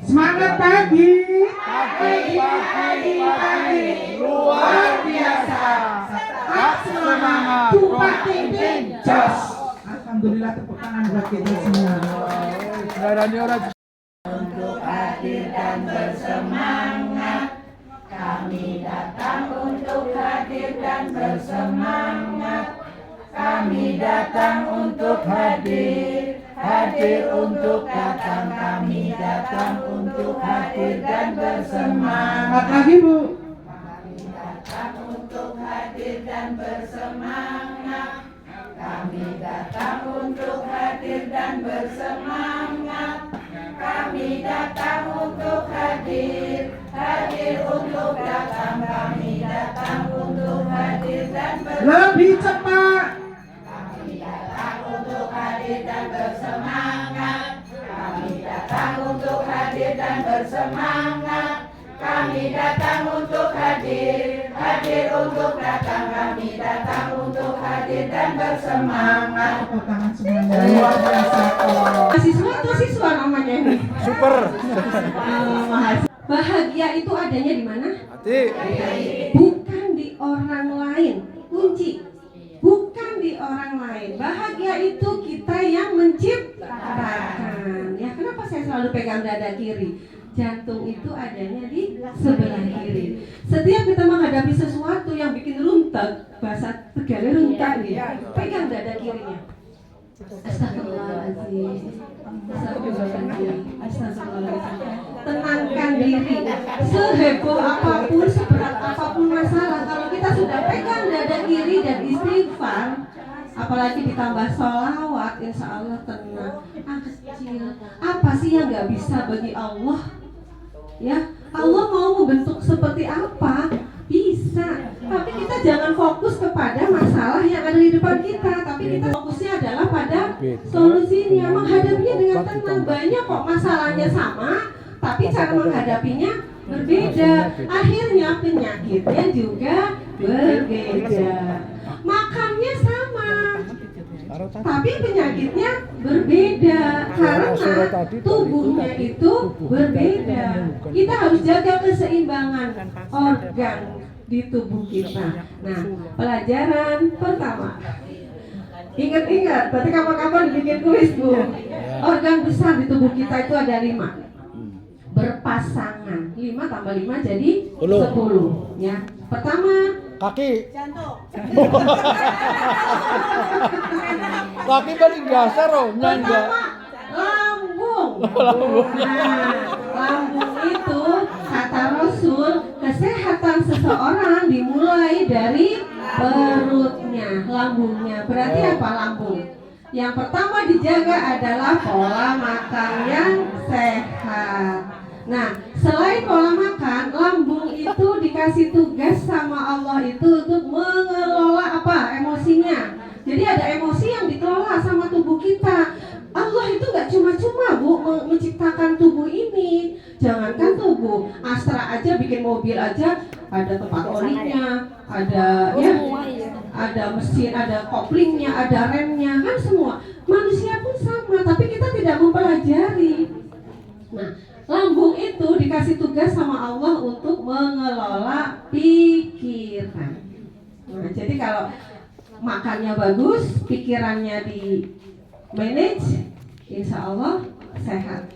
Semangat pagi. Pagi luar biasa. Semangat. Tumpah tinggi jos. Alhamdulillah, tepuk tangan buat kita semua. Untuk hadir dan bersemangat, kami datang untuk hadir dan bersemangat. Kami datang untuk hadir untuk datang. Kami datang untuk hadir dan bersemangat. Lagi Bu. Kami datang untuk hadir dan bersemangat. Kami datang untuk hadir dan bersemangat. Kami datang untuk hadir untuk datang. Kami datang untuk hadir dan bersemangat. Lebih cepat. Kami datang untuk hadir dan bersemangat. Kami datang untuk hadir dan bersemangat. Kami datang untuk hadir untuk datang. Kami datang untuk hadir dan bersemangat. Tepuk tangan semuanya. Luar biasa. Mahasiswa atau siswa namanya ini? Super. Bahagia itu adanya di mana? Hati. Bukan di orang lain. Kunci. Bukan di orang lain. Bahagia itu kita yang menciptakan. Ya, kenapa saya selalu pegang dada kiri? Jantung itu adanya di sebelah kiri. Setiap kita menghadapi sesuatu yang bikin runtuh, bahasa Tegalnya runtuh nih, pegang dada kirinya. Astagfirullahaladzim. Astagfirullahaladzim. Astagfirullahaladzim. Tenangkan diri. Seheboh apapun, seberat apapun masalah, kalau kita sudah pegang dada kiri dan istighfar, apalagi ditambah sholawat, insya Allah tenang. Kecil. Apa sih yang nggak bisa bagi Allah? Ya, Allah mau membentuk seperti apa? Bisa. Tapi kita jangan fokus kepada masalah yang ada di depan kita, tapi kita fokusnya adalah pada solusinya, menghadapinya dengan tenang. Banyak kok masalahnya sama, tapi cara menghadapinya berbeda. Akhirnya penyakitnya juga berbeda. Makannya sama, tapi penyakitnya berbeda karena tubuhnya itu berbeda. Kita harus jaga keseimbangan organ di tubuh kita. Nah, pelajaran pertama, ingat-ingat, berarti kapan-kapan bikin kuis Bu. Organ besar di tubuh kita itu ada 5, berpasangan. 5 tambah 5 jadi 10. Ya, pertama Kaki. jantung. Kaki paling dasar loh, nyangga. Lambung. Lambung. Nah, lambung itu kata Rasul, kesehatan seseorang dimulai dari perutnya, lambungnya. Berarti apa lambung? Yang pertama dijaga adalah pola makan yang sehat. Nah, selain pola makan, lambung itu dikasih tugas sama Allah itu untuk mengelola apa? Emosinya. Jadi ada emosi yang dikelola sama tubuh kita. Allah itu gak cuma-cuma Bu menciptakan tubuh ini. Jangankan tubuh, Astra aja bikin mobil aja ada tempat oliknya, ada ya, ada mesin, ada koplingnya, ada remnya, kan semua. Manusia pun sama, tapi kita tidak mempelajari. Nah, lambung itu dikasih tugas sama Allah untuk mengelola pikiran. Nah, jadi kalau makannya bagus, pikirannya di manage, insya Allah sehat.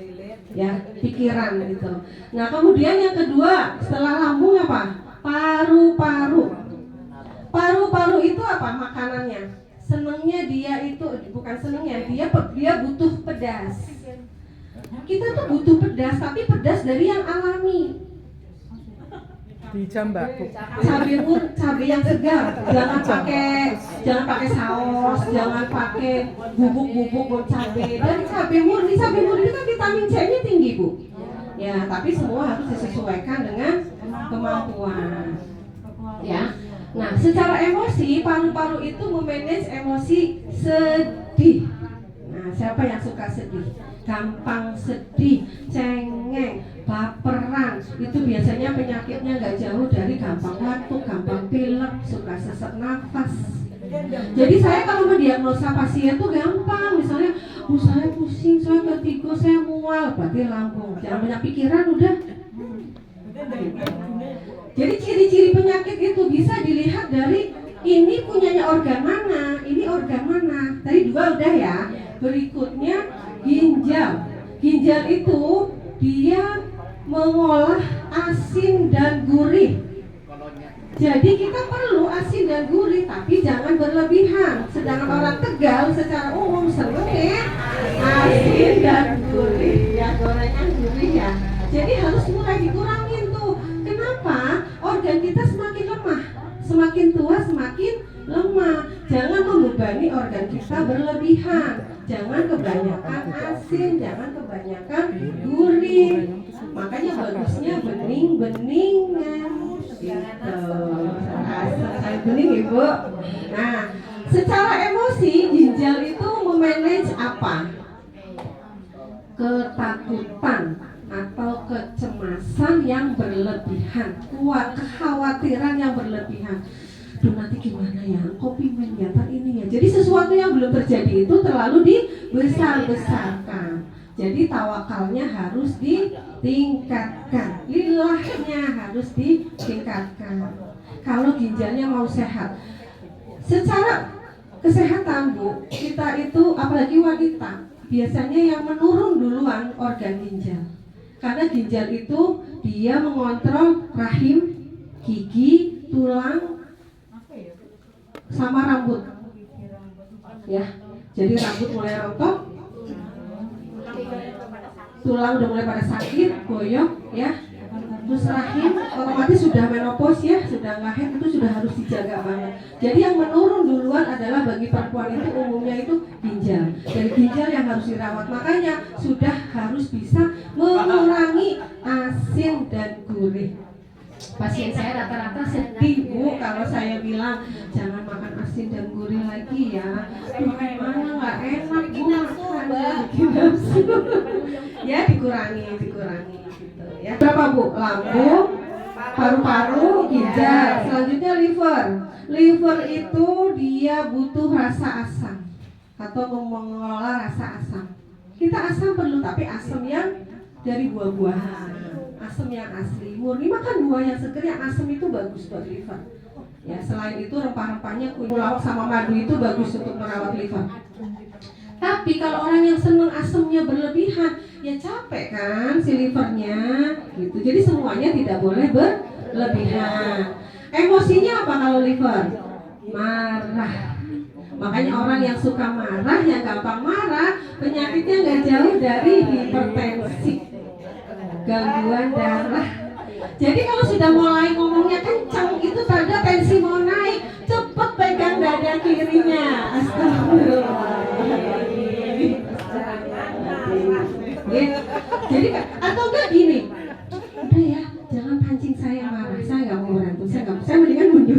Ya, pikiran gitu. Nah, kemudian yang kedua setelah lambung apa? Paru-paru. Paru-paru itu apa makanannya? Senengnya dia itu bukan senengnya, dia butuh pedas. Kita tuh butuh pedas, tapi pedas dari yang alami. Dijam Mbak. Cabai yang segar, jangan pakai saus, jangan pakai bubuk cabai. Dan cabai murni itu kan vitamin C-nya tinggi Bu. Ya, tapi semua harus disesuaikan dengan kemampuan. Ya. Nah, secara emosi, paru-paru itu memanage emosi sedih. Nah, siapa yang suka sedih? Gampang sedih, cengeng, baperan, itu biasanya penyakit penyakitnya nggak jauh dari gampang batuk, gampang pilek, suka sesak nafas. Jadi saya kalau mendiagnosa pasien tuh gampang, misalnya, saya pusing, saya vertigo, saya mual, berarti lambung. Jangan banyak pikiran udah. Jadi ciri-ciri penyakit itu bisa dilihat dari ini punyanya organ mana, ini organ mana. Tadi 2 udah ya. Berikutnya ginjal. Ginjal itu dia mengolah asin dan gurih. Jadi kita perlu asin dan gurih, tapi jangan berlebihan. Sedangkan orang Tegal secara umum seneng ya asin dan gurih, ya gorengan gurih ya. Jadi harus mulai dikurangin tuh. Kenapa? Organ kita semakin lemah, semakin tua semakin lemah. Jangan membebani organ kita berlebihan. Jangan kebanyakan asin, jangan kebanyakan gurih. Makanya bagusnya bening-beningan. Gitu. Asal bening ibu. Nah, secara emosi ginjal itu memanage apa? Ketakutan atau kecemasan yang berlebihan, kekhawatiran yang berlebihan. Duh, nanti gimana ya, kopi menjatan ini ya. Jadi sesuatu yang belum terjadi itu terlalu dibesar-besarkan. Jadi tawakalnya harus ditingkatkan, lilahnya harus ditingkatkan. Kalau ginjalnya mau sehat, secara kesehatan Bu, kita itu apalagi wanita biasanya yang menurun duluan organ ginjal. Karena ginjal itu dia mengontrol rahim, gigi, tulang, sama rambut. Ya, jadi rambut mulai rontok, tulang udah mulai pada sakit, goyok, ya. Terus rahim otomatis sudah menopause ya, sudah nggak head, itu sudah harus dijaga banget. Jadi yang menurun duluan adalah bagi perempuan itu umumnya itu ginjal. Dari ginjal yang harus dirawat, makanya sudah harus bisa mengurangi asin dan gurih. Pasien saya rata-rata sedih Bu kalau saya bilang jangan makan asin dan gurih lagi ya. Gimana nggak enak Bu makan nafsu. Ya dikurangi gitu ya. Berapa Bu? Lambung, paru-paru, ginjal. Selanjutnya liver. Liver itu dia butuh rasa asam atau mengelola rasa asam. Kita asam perlu, tapi asam yang dari buah-buahan, asam yang asli, murni. Makan buah yang seger yang asam itu bagus buat liver. Ya, selain itu rempah-rempahnya kunyit lauk sama madu itu bagus untuk merawat liver. Tapi kalau orang yang seneng asamnya berlebihan, ya capek kan si livernya gitu. Jadi semuanya tidak boleh berlebihan. Emosinya apa kalau liver? Marah. Makanya orang yang suka marah, yang gampang marah, penyakitnya nggak jauh dari hipertensi, gangguan darah. Jadi kalau sudah mulai ngomongnya kencang, itu tanda tensi mau naik. Cepet pegang dada kirinya. Astagfirullah. Jadi atau enggak gini, udah ya, jangan pancing saya marah, saya nggak mau berantem, saya mendingan mundur.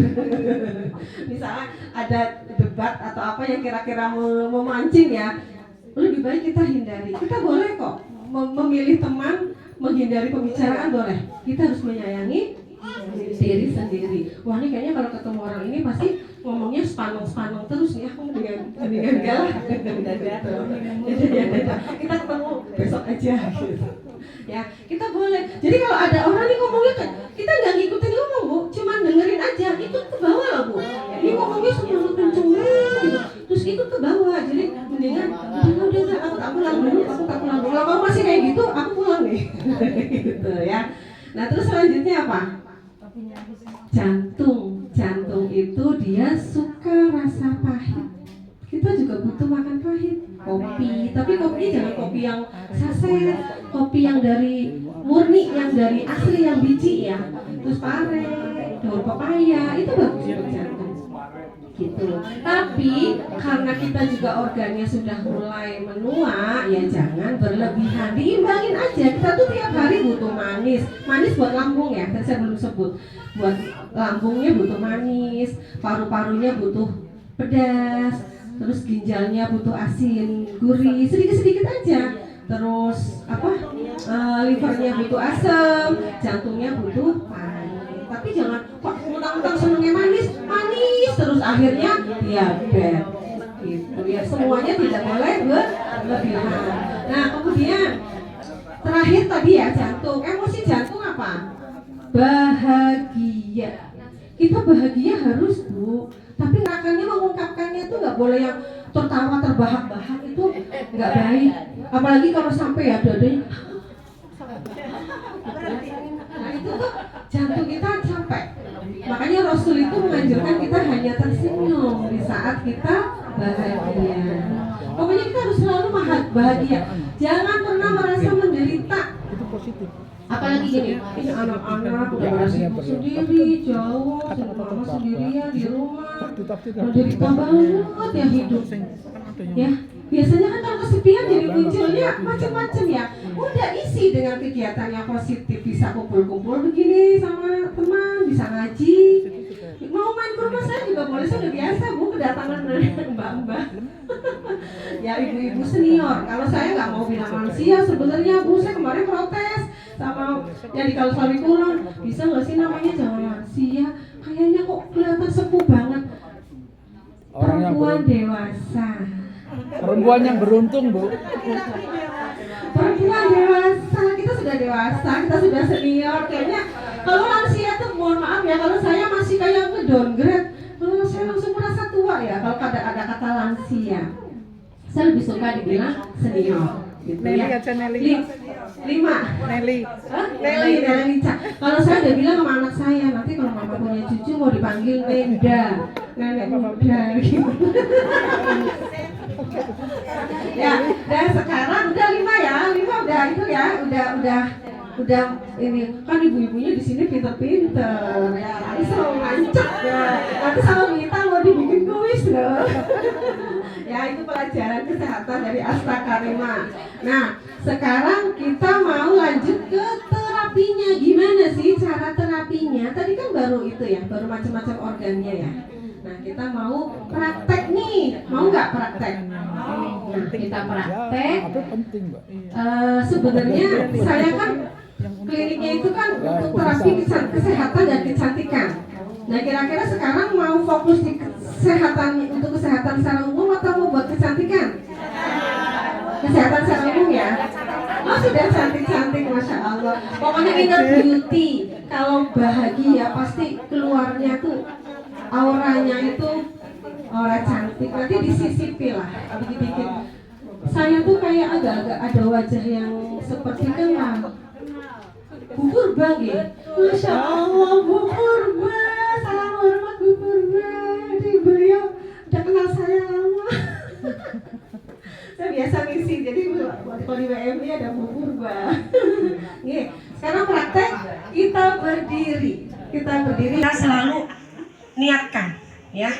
Misalnya ada debat atau apa yang kira-kira memancing ya, lebih baik kita hindari. Kita boleh kok memilih teman, menghindari pembicaraan boleh. Kita harus menyayangi diri sendiri. Wah ini kayaknya kalau ketemu orang ini pasti ngomongnya sepaneng terus nih, aku mendingan galah. Kita ketemu besok aja gitu. Ya, kita boleh. Jadi kalau ada orang nih ngomongnya kan, kita nggak ngikutin ngomong Bu, cuman dengerin aja, ikut ke bawah lah Bu. Ini ngomongnya sepaneng kenceng gitu, terus ikut ke bawah. Jadi mendingan udah aku pulang dulu, aku pulang dulu. Kalau kamu masih kayak gitu, aku pulang nih. Gitu ya. Nah terus selanjutnya apa? Jantung itu dia suka rasa pahit. Kita juga butuh makan pahit. Kopi, tapi kopinya jangan kopi yang saset, kopi yang dari murni, yang dari asli, yang biji ya. Terus pare, daun pepaya, itu bagus untuk jantung. Gitu. Tapi karena kita juga organnya sudah mulai menua, ya jangan berlebihan, diimbangin aja. Kita tuh tiap hari butuh manis buat lambung ya, tadi saya belum sebut. Buat lambungnya butuh manis, paru-parunya butuh pedas, terus ginjalnya butuh asin, gurih, sedikit-sedikit aja. Terus apa? livernya butuh asam, jantungnya butuh manis. Tapi jangan kok mentang-mentang senangnya manis, manis terus akhirnya diabetes. Gitu ya, semuanya tidak boleh berlebihan. Nah, kemudian terakhir tadi ya jantung. Emosi jantung apa? Bahagia. Kita bahagia harus, Bu. Tapi makanya mengungkapkannya itu nggak boleh yang tertawa terbahak-bahak, itu nggak baik. Apalagi kalau sampai ya dadanya. Nah itu tuh jantung kita sampai. Makanya Rasul itu menganjurkan kita hanya tersenyum di saat kita bahagia. Pokoknya kita harus selalu bahagia. Jangan pernah merasa menderita. Itu positif. Apalagi gini, ini anak-anak udah pada sibuk sendiri, jauh, mama sendirian di rumah, menderita banget ya hidup. Ya, biasanya kan kalau kesepian jadi munculnya macam-macam ya. Udah isi dengan kegiatan yang positif, bisa kumpul-kumpul begini sama teman, bisa ngaji. Mau main ke rumah saya juga boleh, saya udah biasa Bu kedatangan mbak-mbak. Ya ibu-ibu senior. Kalau saya nggak mau bilang lansia sebenarnya Bu, saya kemarin protes sama yang di Kalsari Kulon, bisa nggak sih namanya jangan lansia? Kayaknya kok kelihatan sepuh banget. Perempuan dewasa. Perempuan yang beruntung, Bu. Perempuan dewasa, kita sudah dewasa, kita sudah senior. Kayaknya kalau lansia tuh mohon maaf ya, kalau saya masih kayak ngedowngrade. Kalau saya langsung merasa tua ya kalau ada kata lansia. Saya lebih suka dibilang senior. Gitu Nelly ya. aja Nelly. 5. Nelly. Nelly. Kalau saya udah bilang sama anak saya, nanti kalau mama punya cucu mau dipanggil Nenda, nenek muda gitu. Ya, dan sekarang udah 5 ya, 5 udah itu ya, udah ini kan ibu-ibunya di sini pinter-pinter ya, nanti selalu ngancak ya, nanti sama Mita mau dibikin kuis loh. Ya itu pelajaran kesehatan dari Asta Karima. Nah sekarang kita mau lanjut ke terapinya. Gimana sih cara terapinya? Tadi kan baru itu ya, baru macam-macam organnya ya. Nah kita mau praktek nih, mau nggak praktek? Nah kita praktek. Sebenarnya saya kan kliniknya itu kan untuk terapi kesehatan dan kecantikan. Nah kira-kira sekarang mau fokus di kesehatan, untuk kesehatan secara umum atau mau buat kecantikan? Kesehatan secara umum ya. Oh sudah cantik-cantik, masya Allah. Pokoknya ingat beauty. Kalau bahagia pasti keluarnya tuh auranya itu aura cantik. Nanti disisipi lah, bikin. Saya tuh kayak agak-agak ada wajah yang seperti kenal. Bu Purba gitu. Masya Allah Bu Purba. Salam hormat Bu Purba. Jadi beliau udah kenal saya lama. Saya biasa ngisi, jadi kalau di WMI ada Bu Purba. Nih, sekarang praktek kita berdiri. Kita selalu niatkan, ya.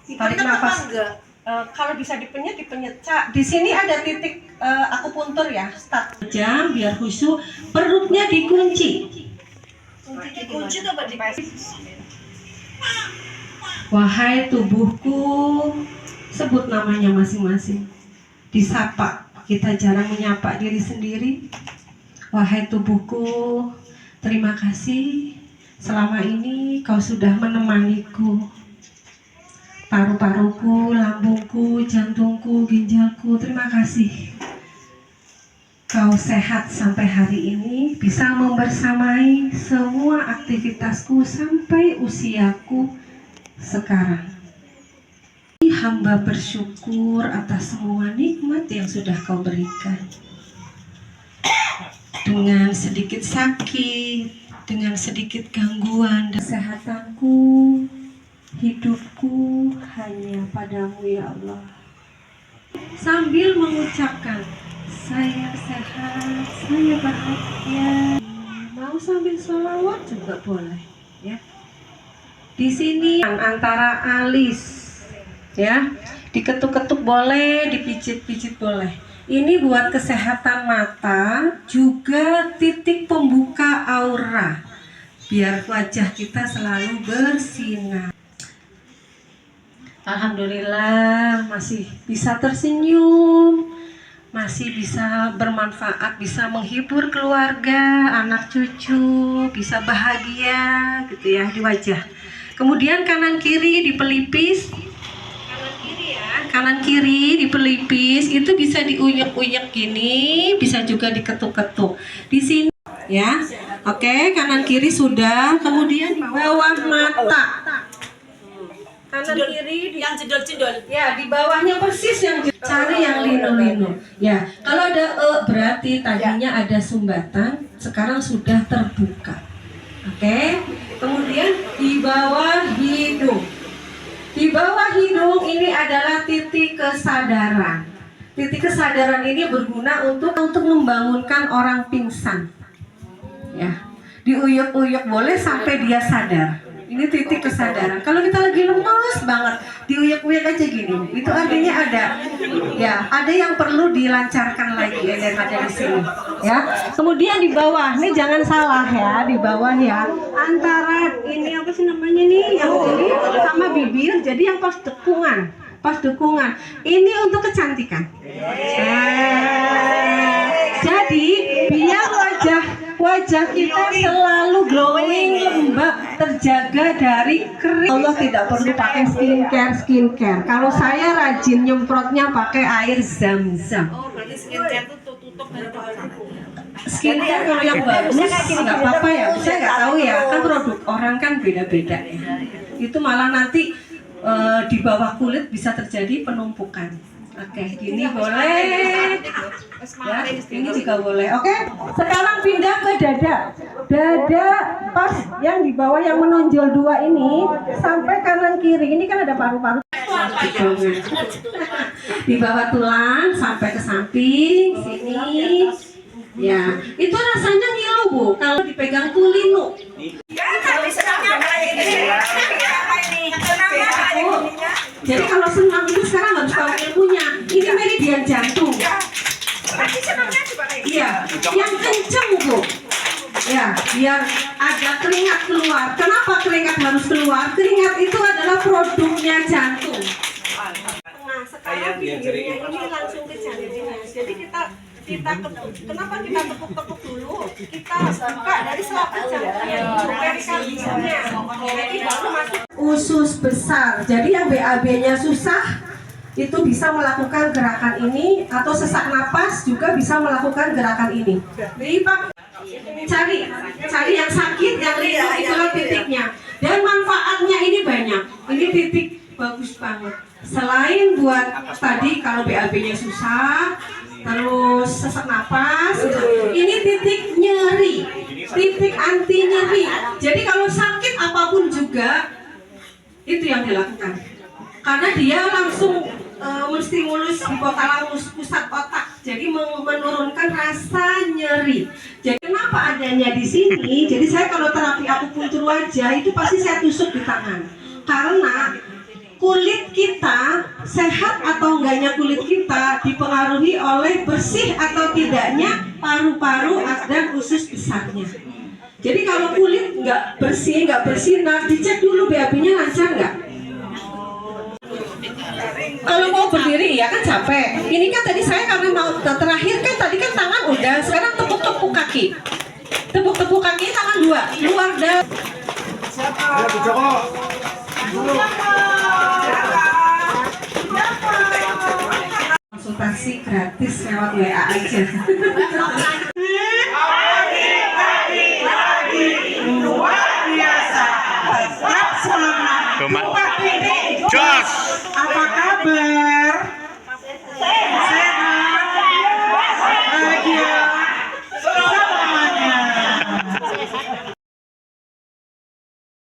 Tarik nafas. Kalau bisa dipenyet. Di sini ada titik akupuntur ya, start jam biar khusyuk. Perutnya dikunci. Dikunci tuh wahai tubuhku, sebut namanya masing-masing. Disapa, kita jarang menyapa diri sendiri. Wahai tubuhku, terima kasih selama ini kau sudah menemaniku. Paru-paruku, lambungku, jantungku, ginjalku, terima kasih. Kau sehat sampai hari ini, bisa membersamai semua aktivitasku sampai usiaku sekarang. Hamba bersyukur atas semua nikmat yang sudah kau berikan. Dengan sedikit sakit, dengan sedikit gangguan, kesehatanku, hidupku hanya padamu ya Allah. Sambil mengucapkan saya sehat, saya bahagia. Mau sambil sholawat juga boleh ya. Di sini antara alis ya, diketuk-ketuk boleh, dipijit-pijit boleh. Ini buat kesehatan mata, juga titik pembuka aura biar wajah kita selalu bersinar. Alhamdulillah masih bisa tersenyum, masih bisa bermanfaat, bisa menghibur keluarga, anak cucu, bisa bahagia gitu ya di wajah. Kemudian kanan kiri di pelipis, kanan kiri di pelipis itu bisa diunyek-unyek gini, bisa juga diketuk-ketuk di sini ya. Oke, kanan kiri sudah. Kemudian di bawah mata, kanan kiri yang cendol-cendol. ya, di bawahnya persis yang cari yang linu-linu. Ya, kalau ada berarti tadinya ada sumbatan, sekarang sudah terbuka. Oke. Kemudian di bawah hidung. Di bawah hidung ini adalah titik kesadaran. Titik kesadaran ini berguna untuk membangunkan orang pingsan. Ya, diuyuk-uyuk boleh sampai dia sadar. Ini titik kesadaran. Kalau kita lagi lemes banget, diuyuk-uyuk aja gini. Itu artinya ada yang perlu dilancarkan lagi yang ada di sini. Ya. Kemudian di bawah, ini jangan salah ya, di bawah ya. Antara ini apa sih namanya nih, yang ini sama bibir, jadi yang pas dekungan. Pas dekungan. Ini untuk kecantikan. Jadi biar wajah kita selalu glowing, lembab, terjaga dari kering. Allah tidak perlu pakai skincare. Kalau saya rajin nyemprotnya pakai air zam-zam. Oh, berarti skincare itu tutup dari Skincare kalau yang bagus nggak apa-apa ya. Saya nggak tahu ya, kan produk orang kan beda-beda ya. Itu malah nanti di bawah kulit bisa terjadi penumpukan. Oke, ini boleh. Ya, ini juga boleh. Oke, sekarang pindah ke dada. Dada pas yang di bawah yang menonjol dua ini sampai kanan kiri. Ini kan ada paru-paru. Di bawah tulang sampai ke samping sini. Ya, itu rasanya ngilu Bu. Kalau dipegang tuh linu. Jadi kalau senam itu sekarang harus tahu ilmunya. Ini meridian jantung. Iya, yang kenceng Bu. Ya, biar ada keringat keluar. Kenapa keringat harus keluar? Keringat itu adalah produknya jantung. Nah, sekarang ini langsung ke jantungnya. Jadi kenapa kita tepuk-tepuk dulu? Kita buka dari selaput jantungnya, perikardiumnya. Jadi baru masuk usus besar. Jadi yang BAB-nya susah itu bisa melakukan gerakan ini, atau sesak napas juga bisa melakukan gerakan ini. Jadi Pak, cari yang sakit, yang ringan, itulah titiknya. Dan manfaatnya ini banyak. Ini titik bagus banget. Selain buat tadi kalau BAB-nya susah, terus sesak napas, ini titik nyeri, titik anti nyeri. Jadi kalau sakit apapun juga itu yang dilakukan, karena dia langsung menstimulus hipotalamus pusat otak, jadi menurunkan rasa nyeri. Jadi kenapa adanya di sini? Jadi saya kalau terapi akupuntur wajah itu pasti saya tusuk di tangan, karena kulit kita sehat atau enggaknya kulit kita dipengaruhi oleh bersih atau tidaknya paru-paru dan usus besarnya. Jadi kalau kulit nggak bersinar, dicek dulu BAB-nya lancar nggak. Kalau mau berdiri ya kan capek. Ini kan tadi saya karena mau terakhir kan tadi kan tangan udah, sekarang tepuk-tepuk kaki. Tepuk-tepuk kaki tangan dua, luar dan konsultasi gratis lewat WA aja. Luar biasa. Tetap semangat. Jos. Apa kabar?